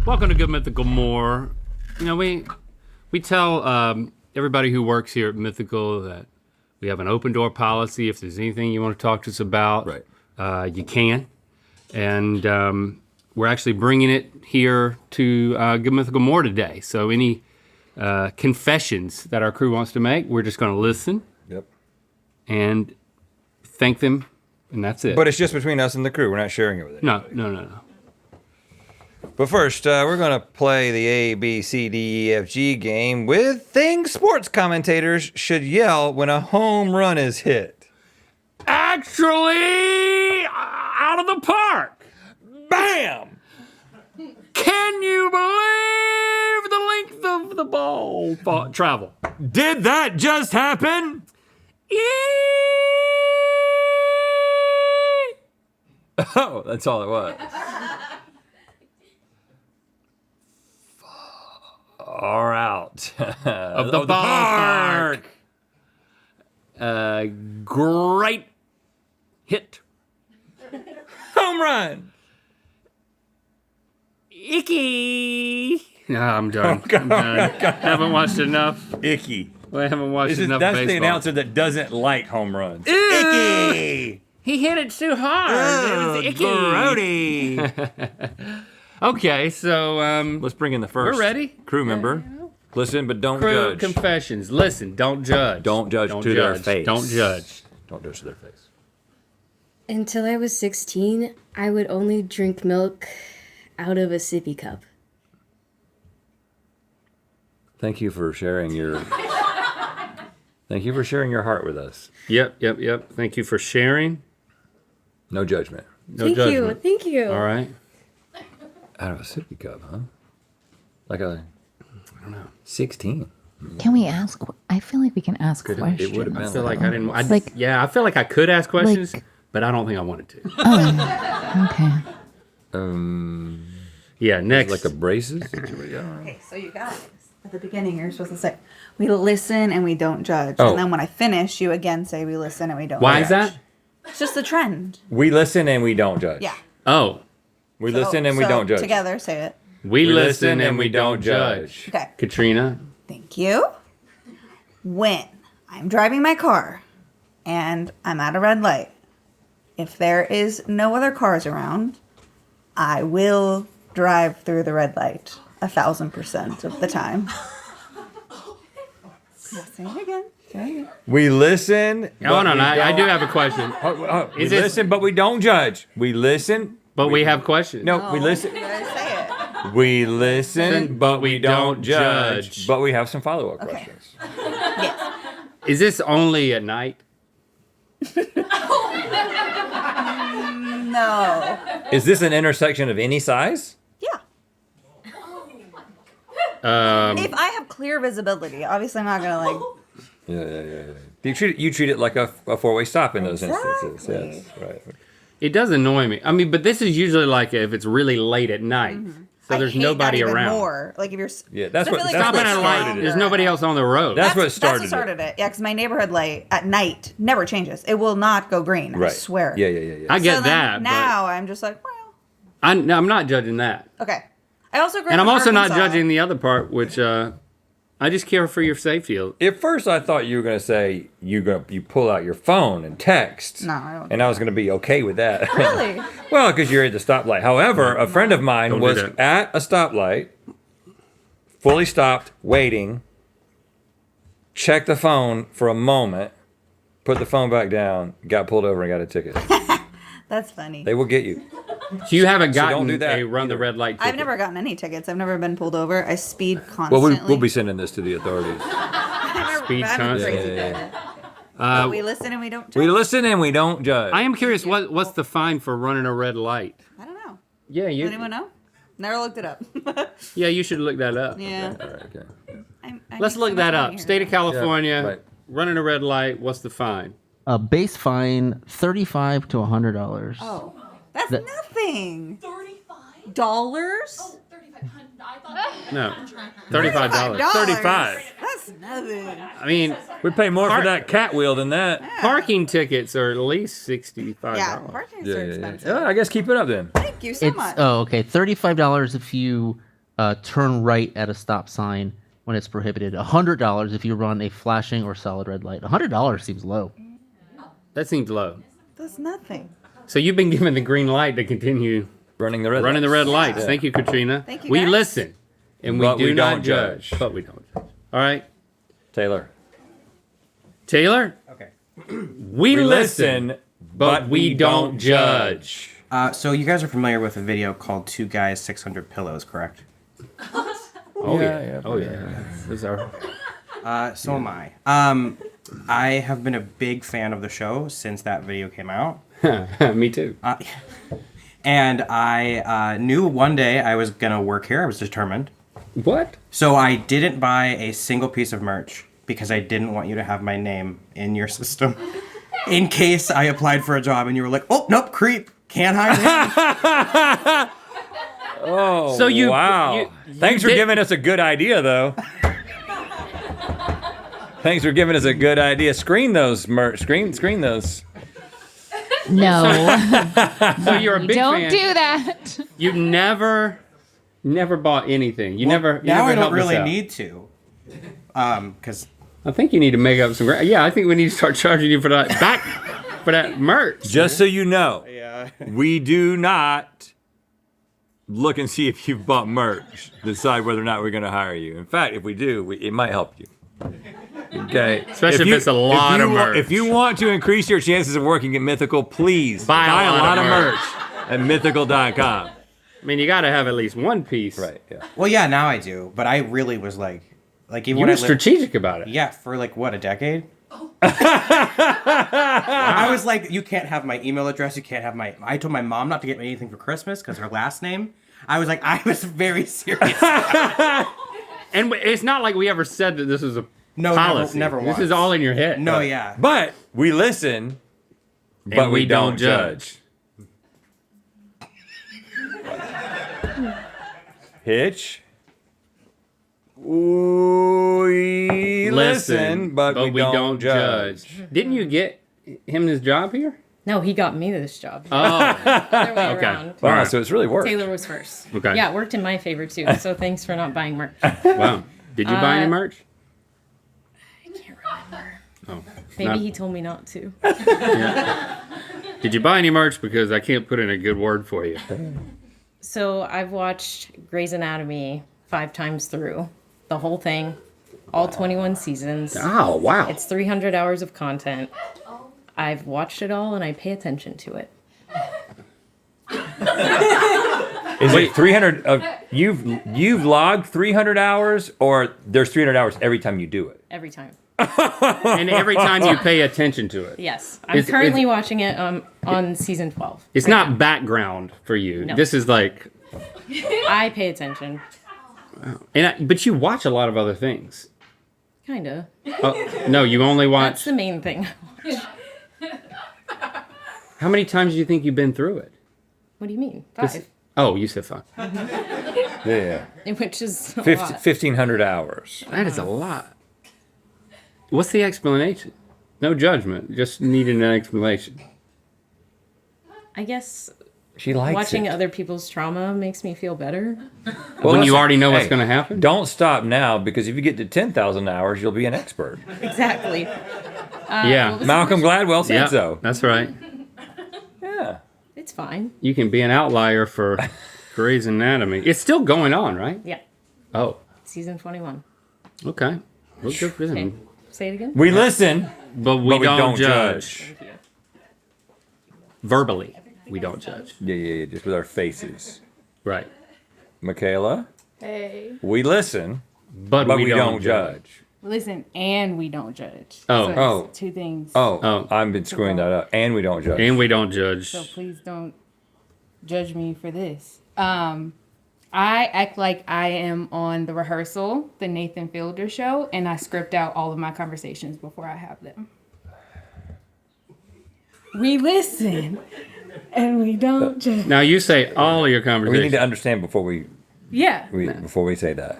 Welcome to Good Mythical More. You know, we tell everybody who works here at Mythical that we have an open door policy. If there's anything you want to talk to us about, you can. And we're actually bringing it here to Good Mythical More today. So any confessions that our crew wants to make, we're just going to listen. Yep. And thank them, and that's it. But it's just between us and the crew. We're not sharing it with anybody. No. But first, we're going to play the A, B, C, D, E, F, G game with things sports commentators should yell when a home run is hit. Actually, out of the park. Bam! Can you believe the length of the ball travel? Did that just happen? Oh, that's all it was. Far out of the ballpark. Great hit. Home run. Icky. No, I'm done. Oh, I'm done. Haven't watched enough. Icky. I haven't watched enough That's baseball. the announcer that doesn't like home runs. Icky. He hit it too hard. It was icky. Grody. Okay, so Let's bring in the first we're ready. crew member. Listen, but don't Crew judge. confessions. Listen, don't judge. Don't judge to their face. Don't judge. Don't judge to their face. Until I was 16, I would only drink milk out of a sippy cup. Thank you for sharing your. Thank you for sharing your heart with us. Yep. Thank you for sharing. No judgment. No judgment. Thank you. All right. Out of a sippy cup, huh? Like a. I don't know. 16. Can we ask? I feel like we can ask questions. It would have been. I feel like I didn't. I feel like I could ask questions, but I don't think I wanted to. Oh, okay. Yeah, next. Like a braces? Okay, so you guys, at the beginning, you're supposed to say, we listen and we don't judge. Oh. And then when I finish, you again say, we listen and we don't Why judge. is that? It's just the trend. We listen and we don't judge. Yeah. Oh, We listen and we don't judge. Together, say it. we listen and we don't judge. Okay. Katrina. Thank you. When I'm driving my car and I'm at a red light, if there is no other cars around, I will drive through the red light 1,000% of the time. Say it again. Say it again. We listen. Hold on, I do have a question. We Is this- listen, but we don't judge. We listen. But we have questions. No, we listen. You gotta say it. We listen, but we don't judge. judge. But we have some follow-up Okay. questions. Yes. Is this only at night? No. Is this an intersection of any size? Yeah. Um, If I have clear visibility, obviously I'm not gonna like. Yeah. You treat it like a four-way stop in those instances. Yes, right. it does annoy me. I mean, but this is usually like if it's really late at night, so I there's hate nobody that even around. More. Like if you're. Yeah, that's I what feel like Stopping that's at a what light, started there's it. nobody else on the road. That's what started it. started it. Yeah, because my neighborhood light at night never changes. It will not go green. I Right. swear. Yeah. I get So then that. now I'm just like, well, I'm not judging that. okay. I also grew And up I'm in also not Arkansas. judging the other part, which I just care for your safety. At first, I thought you were going to say you pull out your phone and text. No, I don't. And I was going to be okay with that. Really? Well, because you're at the stoplight. However, a friend of mine Don't do was that. at a stoplight, fully stopped, waiting, checked the phone for a moment, put the phone back down, got pulled over and got a ticket. That's funny. They will get you. So you haven't So don't gotten do that a run the either. red light ticket. I've never gotten any tickets. I've never been pulled over. I speed Well, constantly. we'll be sending this to the authorities. Speed I'm constantly. crazy. Yeah. But we listen and we don't. We judge. listen and we don't judge. I am curious, what's the fine for running a red light? I don't know. Yeah, Does anyone know? Never looked it up. you should look that up. Yeah. All right, okay. Let's look that up. State of California, Yeah, right. running a red light, what's the fine? A base fine, $35 to $100. Oh, that's That- nothing. $35? Dollars? Oh, 35. I thought No, $35. $35. That's nothing. I mean, We pay more for that cat wheel than that. parking tickets are at least $65. Yeah, parking is so expensive. I guess keep it up then. Thank you so It's much. okay. $35 if you turn right at a stop sign when it's prohibited. $100 if you run a flashing or solid red light. $100 seems low. That seems low. That's nothing. So you've been given the green light to continue Running the red lights. Thank you, Katrina. Thank you, We guys. listen, and we But do we not don't judge. judge. But we don't judge. All right, Taylor. Taylor. Okay. We listen, but we don't judge. So you guys are familiar with a video called Two Guys, 600 Pillows, correct? Oh yeah. Oh yeah. This is our. So am I. I have been a big fan of the show since that video came out. Me too. And I knew one day I was going to work here. I was determined. What? So I didn't buy a single piece of merch because I didn't want you to have my name in your system in case I applied for a job and you were like, oh, nope, creep. Can't hire him. Oh, So you- wow. you Thanks for did- giving us a good idea, though. Thanks for giving us a good idea. Screen those, screen those. No, So you're a big don't fan. do that. You never bought anything. You never. Now never I don't helped us really out. need to. Because I think you need to make up some. Yeah, I think we need to start charging you for that for that merch. Just so you know, yeah. we do not look and see if you've bought merch, decide whether or not we're going to hire you. In fact, if we do, it might help you. Okay. Especially if it's a lot of merch. If you want to increase your chances of working at Mythical, please Buy a lot of merch at mythical.com. I mean, you got to have at least one piece. Right, yeah. Well, yeah, now I do. But I really was like even You when were I lived, strategic about it. yeah, for like what, a decade? I was like, you can't have my email address. You can't have my. I told my mom not to get me anything for Christmas because her last name. I was very serious. And it's not like we ever said that this was a No, policy. never This once. is all in your head. No, yeah. But we listen, but we don't judge. Hitch. We listen, but we don't judge. Didn't you get him this job here? No, he got me this job. Oh, Other way okay. around. Wow, Alright. so it's really worked. Taylor was first. Okay. Yeah, it worked in my favor too. So thanks for not buying merch. Wow. Did you buy any merch? I can't remember. Oh. Maybe Not- he told me not to. Did you buy any merch? Because I can't put in a good word for you. So I've watched Grey's Anatomy 5 times through, the whole thing, all 21 seasons. Oh, wow. It's 300 hours of content. I've watched it all and I pay attention to it. Is it 300? You've logged 300 hours, or there's 300 hours every time you do it? Every time. And every time you pay attention to it. Yes. I'm It's- currently it's- watching it on season 12. It's right not background for you. No. This is like, now. I pay attention. but you watch a lot of other things. Kinda. Oh, no, you only That's watch. the main thing. How many times do you think you've been through it? What do you mean? This- 5. Oh, you said 5. Yeah. Which is a 1,500 hours. That is a lot. What's the explanation? No judgment, just needing an explanation. I guess She likes watching it. other people's trauma makes me feel better. Well, When you listen, already know what's hey, going to happen? Don't stop now, because if you get to 10,000 hours, you'll be an expert. Exactly. Yeah. what was Malcolm Gladwell said Yeah, so. that's right. Yeah. It's fine. You can be an outlier for Grey's Anatomy. It's still going on, right? Yeah. Oh, Season 21. okay. Well, good for Okay. them. Say it again. We listen, But we, but don't, judge. Thank you. Verbally, we don't judge. Yeah, just with our faces. Right. Michaela, Hey. we listen, But, but we don't judge. Listen, and we don't judge. Oh. So it's Oh. two things. Oh, I've been screwing that up. And we don't judge. And we don't judge. So please don't judge me for this. I act like I am on The Rehearsal, the Nathan Fielder show, and I script out all of my conversations before I have them. We listen, and we don't judge. Now you say all of your We conversations. need to understand before we Yeah. say that.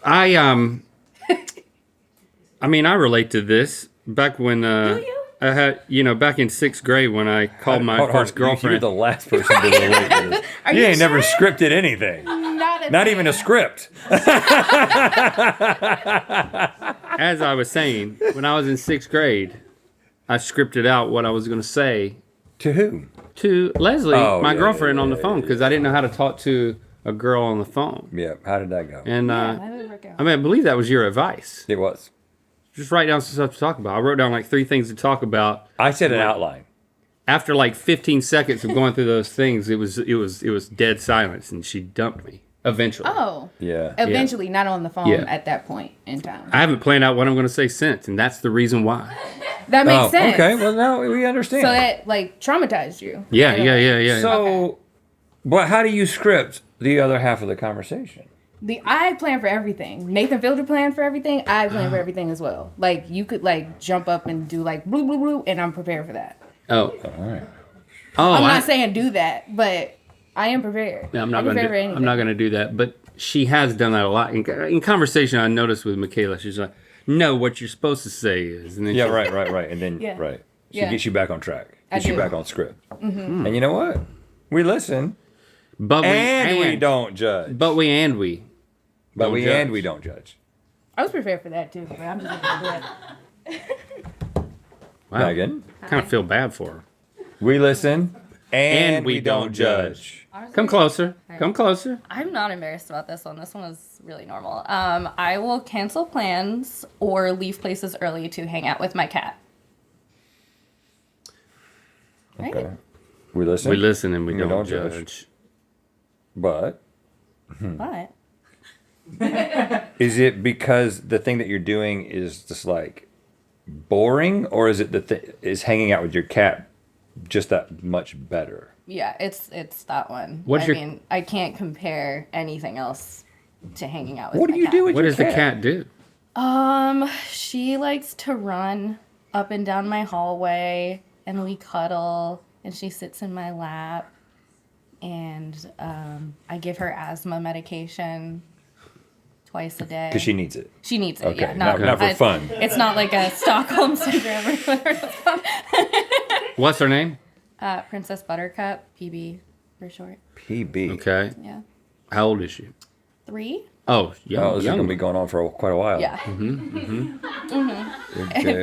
I mean, I relate to this. Back when I had, back in 6th grade when I called my Hold on, first You're girlfriend. the last person to relate to this. You ain't never scripted anything. Not Not even a script. As I was saying, when I was in 6th grade, I scripted out what I was going to say To whom? to Leslie, Oh, my yeah, girlfriend, yeah, on the yeah, phone because I didn't know how to talk to a girl on the phone. Yeah. How did that go? And That didn't work out. I mean, I believe that was your advice. It was. Just write down some stuff to talk about. I wrote down like 3 things to talk about. I said an outline. After like 15 seconds of going through those things, it was dead silence, and she dumped me eventually. Oh. Yeah. Eventually, not on the phone Yeah. at that point in time. I haven't planned out what I'm going to say since, and that's the reason why. That makes sense. Okay. Well, now we understand. So that like traumatized you. Yeah, in a yeah, way. yeah, yeah. So, but how do you script the other half of the conversation? I plan for everything. Nathan Fielder planned for everything. I plan for everything as well. Like you could like jump up and do like blue blue blue, and I'm prepared for that. Oh, All right. oh, I'm not saying do that, but I am prepared. Yeah, I'm not prepared going for to. anything. I'm not going to do that. But she has done that a lot in conversation. I noticed with Michaela, she's like, "No, what you're supposed to say is," and then Yeah. she- Right. And then Yeah. right. She Yeah. gets you back on track. Gets you do. back on script. Mm-hmm. And you know what? We listen But we don't judge. But we and we. But don't we judge. and we don't judge. I was prepared for that too, but I'm just gonna do it. Wow. Megan, Kind of feel bad for her. we listen And we don't judge. Come closer. Come closer. I'm not embarrassed about this one. This one was really normal. I will cancel plans or leave places early to hang out with my cat. Right? Okay. We listen. We listen and we We don't, don't judge. judge. But But is it because the thing that you're doing is just like boring, or is it is hanging out with your cat just that much better? yeah, it's that one. What's I your- mean, I can't compare anything else to hanging out with What my do you cat. do with What your does the cat do? She likes to run up and down my hallway, and we cuddle, and she sits in my lap, and I give her asthma medication twice a day. Because she needs it. She needs it, Okay, yeah. not for fun. It's not like a Stockholm syndrome or whatever. What's her name? Princess Buttercup, PB for short. PB. Okay. Yeah. How old is she? 3? Oh, young. Oh, this is young. gonna be going on for quite a while. Yeah. Okay,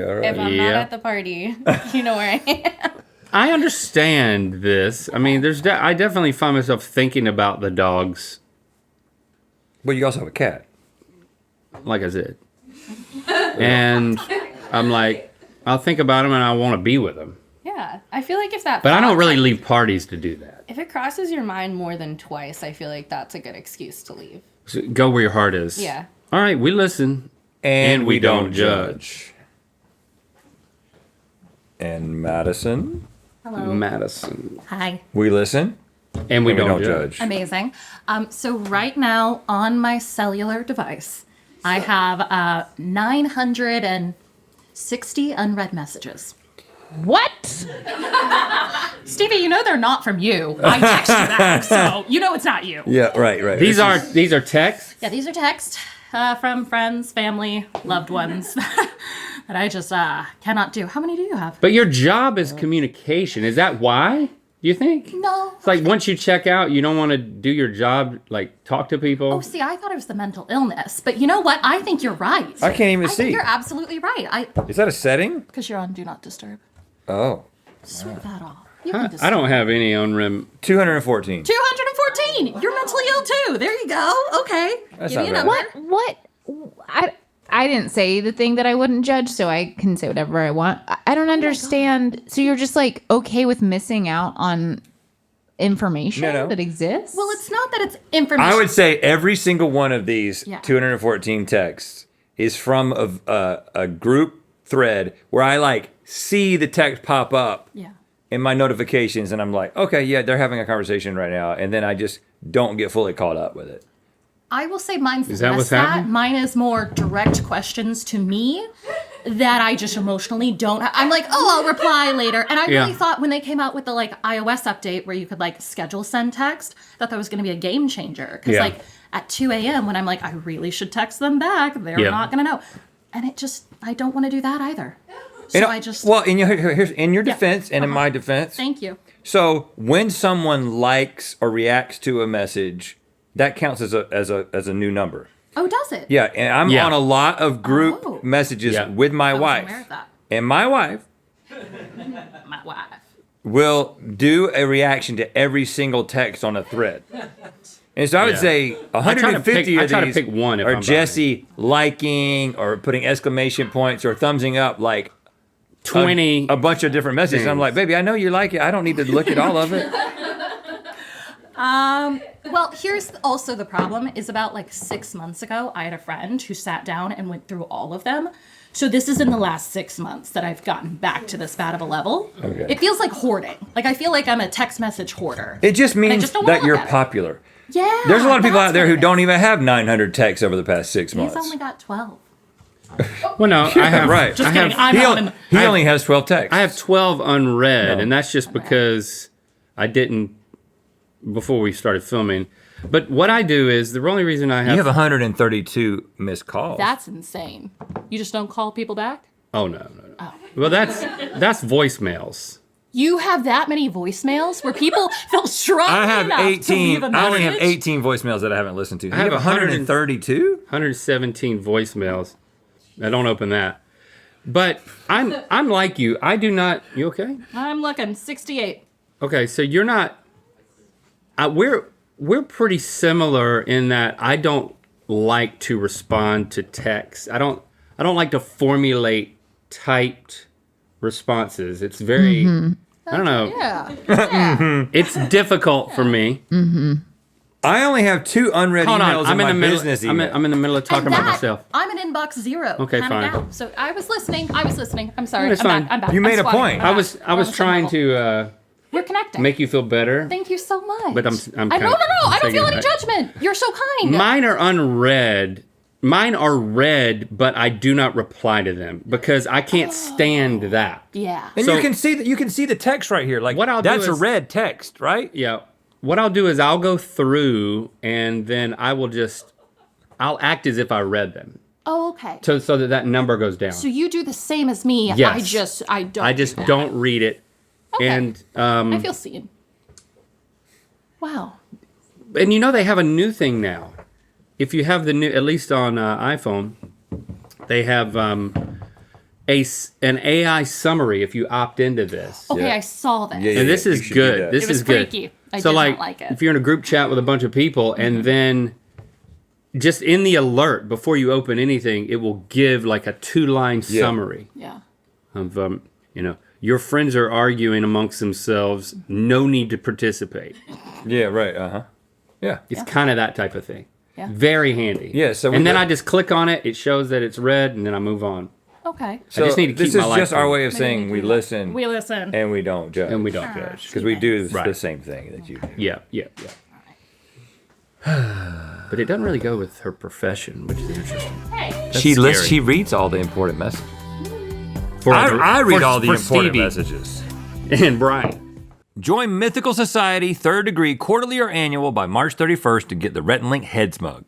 all right. If I'm not Yeah. at the party, you know where I am. I understand this. I mean, I definitely find myself thinking about the dogs, But you also have a cat. like I said. And I'm like, I'll think about them and I want to be with them. Yeah. I feel like if that But I don't thought- really leave parties to do that. If it crosses your mind more than twice, I feel like that's a good excuse to leave. So go where your heart is. Yeah. All right, we listen. And we don't judge. And Madison, Madison. Hi. we listen And we and we don't, don't judge. judge. Amazing. So right now on my cellular device, I have 960 unread messages. What? Stevie, you know they're not from you. I text you back, so you know it's not you. Yeah, right. These are texts. Yeah, these are texts from friends, family, loved ones that I just cannot do. How many do you have? But your job is communication. Is that why? Do you think? No. It's like once you check out, you don't want to do your job, like talk to people. Oh, see, I thought it was the mental illness, but you know what? I think you're right. I can't even I see. think you're absolutely right. Is that a setting? Because you're on Do Not Disturb. Oh. Switch that off. You I, can I disturb. don't have any on rim. 214. 214. You're mentally ill too. There you go. Okay. That's Give me a not number. bad. What? I didn't say the thing that I wouldn't judge, so I can say whatever I want. I don't understand. So you're just like okay with missing out on information No. that exists? Well, it's not that it's information. I would say every single one of these Yeah. 214 texts is from a group thread where I like see the text pop up Yeah. in my notifications and I'm like, okay, yeah, they're having a conversation right now. And then I just don't get fully caught up with it. I will say mine's Is that less what's that. happening? Mine is more direct questions to me that I just emotionally don't. I'm like, oh, I'll reply later. And I Yeah. really thought when they came out with the like iOS update where you could like schedule send text, that was going to be a game changer. Because Yeah. like at 2 a.m. when I'm like, I really should text them back, they're Yeah. not going to know. And it just, I don't want to do that either. So And, I just, well, here's in your Yeah. defense and in my defense. thank you. So when someone likes or reacts to a message, that counts as a new number. Oh, does it? Yeah, and I'm Yeah. on a lot of group messages Yeah. with my I wasn't wife. aware of that. And my wife My wife. will do a reaction to every single text on a thread. And so I would Yeah. say 150 I of try to these pick one if are I'm Jesse liking or putting exclamation points or thumbsing up like 20 a bunch of different messages. And I'm things. like, baby, I know you like it. I don't need to look at all of it. Well, here's also the problem is about like 6 months ago, I had a friend who sat down and went through all of them. So this is in the last 6 months that I've gotten back to this bad of a level. Okay. It feels like hoarding. Like I feel like I'm a text message hoarder. It just And I means just don't wanna that you're look at it. popular. Yeah. There's a lot of people that's out there what who it don't is. even have 900 texts over the past 6 He's months. only got 12. Well, no, I have right. Just I kidding. have, I'm He, not o- in. he only has 12 texts. I have 12 unread, No. and that's just because I didn't before we started filming. But what I do is the only reason I have, You have 132 missed calls. That's insane. You just don't call people back? oh no. Well, that's voicemails. You have that many voicemails where people feel strongly I have enough to 18. leave a I only have message? 18 voicemails that I haven't listened to. You I have have 132? 117 voicemails. I don't open that. But I'm like you. I do not. You okay? I'm looking 68. Okay, so you're not. We're pretty similar in that I don't like to respond to text. I don't like to formulate typed responses. It's very. I don't know. Yeah. It's difficult for me. I only have 2 unread Hold on, emails I'm in in my the business middle. email. I'm in the middle of talking And about that, myself. I'm an inbox 0. Okay, kind of fine. gal. So I was listening. I'm sorry. It's I'm fine. back. I'm back. You I'm made a swatting. point. I'm I back. was We're on the same trying level. to We're connecting. make you feel better. Thank you so much. But I'm I kinda no. I don't taking feel it any back. judgment. You're so kind. Mine are unread. Mine are read, but I do not reply to them because I can't stand that. Yeah. And So- you can see the text right here. Like What I'll do that's a is- red text, right? Yeah. What I'll do is I'll go through and then I'll act as if I read them. Oh, okay. So that number goes down. So you do the same as me. Yes. I don't. I just do that. don't read it. Okay. And I feel seen. Wow. and you know they have a new thing now. If you have the new, at least on iPhone, they have an AI summary if you opt into this. Okay, Yeah. I saw this. Yeah, yeah. And this you is should do good. that. This It was is good. freaky. I so did like, not like it. if you're in a group chat with a bunch of people, and then just in the alert before you open anything, it will give like a 2-line Yeah. summary Yeah. of your friends are arguing amongst themselves. No need to participate. Yeah, right. Uh-huh. Yeah. It's kind of that type of thing. Yeah. Very handy. Yeah, so and then we- I just click on it. It shows that it's red, and then I move on. Okay. So just need to this keep my is life just our clean. way of saying we listen We listen. and we don't judge. And we don't judge. Because we do Right. the same thing that you do. Yeah. But it doesn't really go with her profession, which is interesting. Hey. That's She lists, scary. she reads all the important messages. For I read for- all the for important Stevie messages. and Brian. Join Mythical Society 3rd Degree quarterly or annual by March 31st to get the Rhett and Link Heads Mug.